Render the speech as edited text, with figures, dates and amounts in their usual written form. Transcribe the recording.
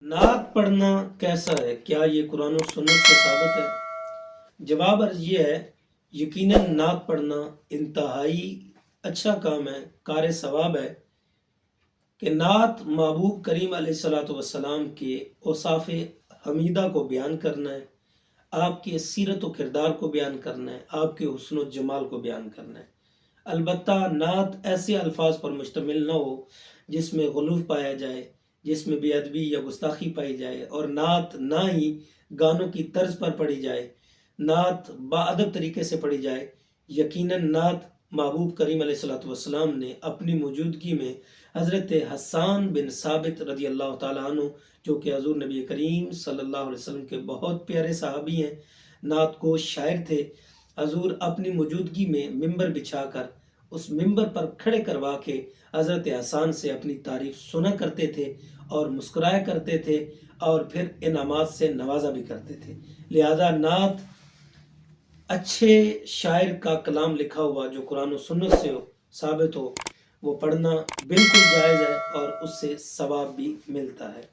नात पढ़ना कैसा है? क्या ये कुरान और सुन्नत से साबित है? जवाब अर्ज ये है, यकीनन नात पढ़ना इंतहाई अच्छा काम है, कार सवाब है कि नात महबूब करीम अलैहिस्सलातु वस्सलाम के औसाफ हमीदा को बयान करना है, आपके सीरत व किरदार को बयान करना है, आपके हुस्न व जमाल को बयान करना है। अलबत्ता नात ऐसे अल्फाज पर मुश्तमिल न हो जिसमें गुलूफ पाया जाए, जिसमें बेअदबी या गुस्ताखी पाई जाए, और नात ना ही गानों की तर्ज पर पढ़ी जाए, नात बाअदब तरीके से पढ़ी जाए। यकीनन नात महबूब करीम अलैहिस्सलातु वस्सलाम ने अपनी मौजूदगी में हज़रत हसन बिन साबित रज़ी अल्लाह ताला अन्हु, जो कि हज़ूर नबी करीम सल्लल्लाहु अलैहि वसल्लम के बहुत प्यारे सहाबी हैं, नात को शायर थे, हजूर अपनी मौजूदगी में मिंबर बिछाकर उस मिंबर पर खड़े करवा के हज़रत हसन से अपनी तारीफ सुना करते थे और मुस्कुराया करते थे और फिर इनामात से नवाजा भी करते थे। लिहाजा नात अच्छे शायर का कलाम लिखा हुआ जो कुरान और सुन्नत से साबित हो, वो पढ़ना बिल्कुल जायज़ है और उससे सवाब भी मिलता है।